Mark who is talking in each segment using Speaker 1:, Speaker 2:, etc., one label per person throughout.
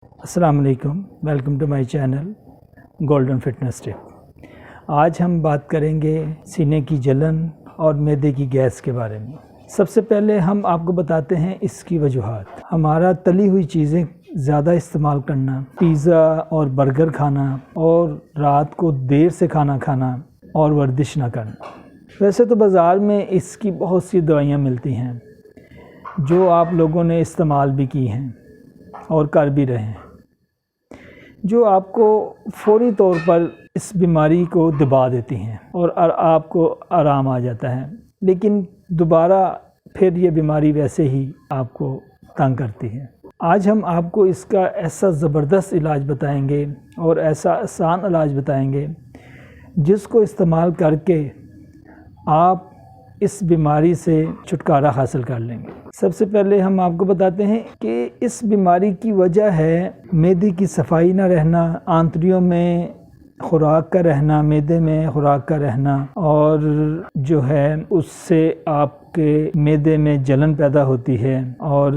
Speaker 1: अस्सलाम वालेकुम, welcome to my channel golden fitness tip. आज हम बात करेंगे सीने की जलन और मैदे की गैस के बारे में। सबसे पहले हम आपको बताते हैं इसकी वजूहात। हमारा तली हुई चीज़ें ज़्यादा इस्तेमाल करना, पिज़्ज़ा और बर्गर खाना और रात को देर से खाना खाना और वर्जिश ना करना। वैसे तो बाज़ार में इसकी बहुत सी दवाइयाँ मिलती हैं जो आप लोगों ने इस्तेमाल भी की हैं और कर भी रहे हैं, जो आपको फ़ौरी तौर पर इस बीमारी को दबा देती हैं और आपको आराम आ जाता है, लेकिन दोबारा फिर ये बीमारी वैसे ही आपको तंग करती है। आज हम आपको इसका ऐसा ज़बरदस्त इलाज बताएंगे और ऐसा आसान इलाज बताएंगे जिसको इस्तेमाल करके आप इस बीमारी से छुटकारा हासिल कर लेंगे। सबसे पहले हम आपको बताते हैं कि इस बीमारी की वजह है मैदे की सफाई ना रहना, आंतड़ियों में खुराक का रहना, मैदे में खुराक का रहना, और जो है उससे आपके मैदे में जलन पैदा होती है और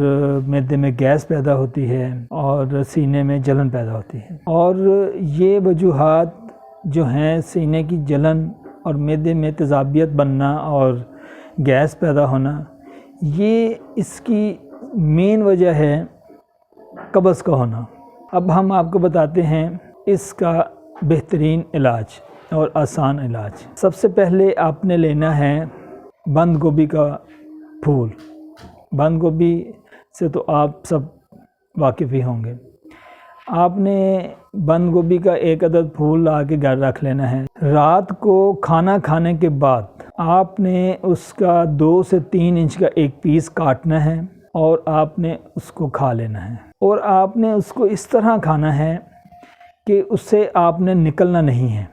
Speaker 1: मैदे में गैस पैदा होती है और सीने में जलन पैदा होती है। और ये वजूहात जो हैं सीने की जलन और मैदे में तेज़ाबियत बनना और गैस पैदा होना, ये इसकी मेन वजह है कब्ज़ का होना। अब हम आपको बताते हैं इसका बेहतरीन इलाज और आसान इलाज। सबसे पहले आपने लेना है बंद गोभी का फूल। बंद गोभी से तो आप सब वाकिफ़ ही होंगे। आपने बंद गोभी का एक अदद फूल ला के घर रख लेना है। रात को खाना खाने के बाद आपने उसका 2 से 3 इंच का एक पीस काटना है और आपने उसको खा लेना है। और आपने उसको इस तरह खाना है कि उससे आपने निकलना नहीं है,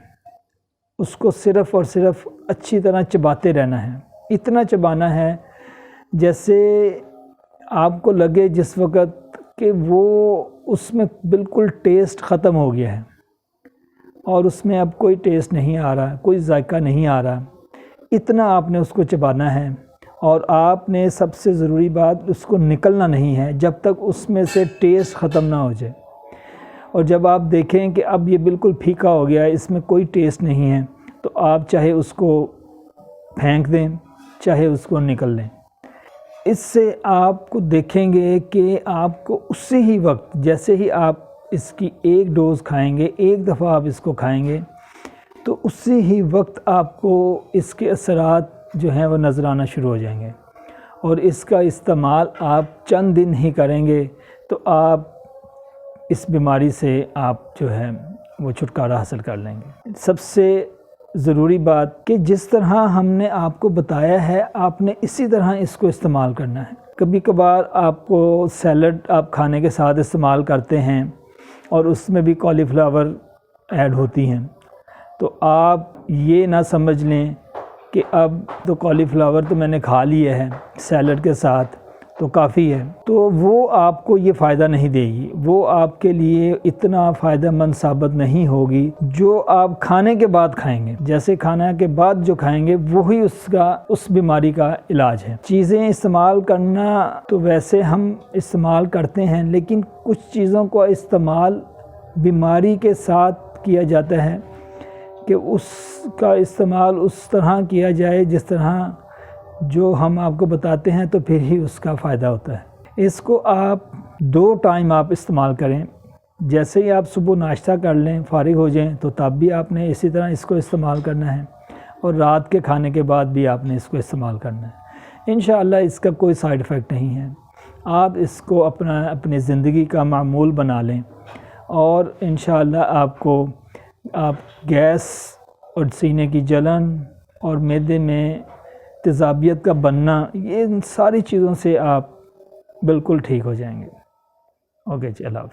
Speaker 1: उसको सिर्फ़ और सिर्फ अच्छी तरह चबाते रहना है। इतना चबाना है जैसे आपको लगे जिस वक़्त कि वो उसमें बिल्कुल टेस्ट ख़त्म हो गया है और उसमें अब कोई टेस्ट नहीं आ रहा, कोई जायका नहीं आ रहा। इतना आपने उसको चबाना है और आपने सबसे ज़रूरी बात, उसको निकलना नहीं है जब तक उसमें से टेस्ट ख़त्म ना हो जाए। और जब आप देखें कि अब ये बिल्कुल फीका हो गया है, इसमें कोई टेस्ट नहीं है, तो आप चाहे उसको फेंक दें चाहे उसको निकल लें। इससे आपको देखेंगे कि आपको उसी ही वक्त, जैसे ही आप इसकी एक डोज़ खाएंगे, एक दफ़ा आप इसको खाएंगे, तो उसी ही वक्त आपको इसके असरात जो हैं वो नज़र आना शुरू हो जाएंगे। और इसका इस्तेमाल आप चंद दिन ही करेंगे तो आप इस बीमारी से आप जो है वो छुटकारा हासिल कर लेंगे। सबसे ज़रूरी बात कि जिस तरह हमने आपको बताया है आपने इसी तरह इसको इस्तेमाल करना है। कभी कभार आपको सैलड आप खाने के साथ इस्तेमाल करते हैं और उसमें भी कॉलीफ्लावर ऐड होती हैं, तो आप ये ना समझ लें कि अब तो कॉलीफ्लावर तो मैंने खा लिया है सैलड के साथ तो काफ़ी है, तो वो आपको ये फ़ायदा नहीं देगी, वो आपके लिए इतना फ़ायदेमंद साबित नहीं होगी जो आप खाने के बाद खाएंगे। जैसे खाने के बाद जो खाएंगे वही उसका उस बीमारी का इलाज है। चीज़ें इस्तेमाल करना तो वैसे हम इस्तेमाल करते हैं, लेकिन कुछ चीज़ों का इस्तेमाल बीमारी के साथ किया जाता है कि उसका इस्तेमाल उस तरह किया जाए जिस तरह जो हम आपको बताते हैं, तो फिर ही उसका फ़ायदा होता है। इसको आप 2 टाइम आप इस्तेमाल करें। जैसे ही आप सुबह नाश्ता कर लें, फ़ारिग हो जाएं, तो तब भी आपने इसी तरह इसको इस्तेमाल करना है और रात के खाने के बाद भी आपने इसको इस्तेमाल करना है। इंशाअल्लाह इसका कोई साइड इफ़ेक्ट नहीं है। आप इसको अपनी ज़िंदगी का मामूल बना लें और इंशाअल्लाह आपको आप गैस और सीने की जलन और मैदे में तेज़ाबियत का बनना, ये इन सारी चीज़ों से आप बिल्कुल ठीक हो जाएंगे। ओके जी, अल्लाह हाफ़िज़।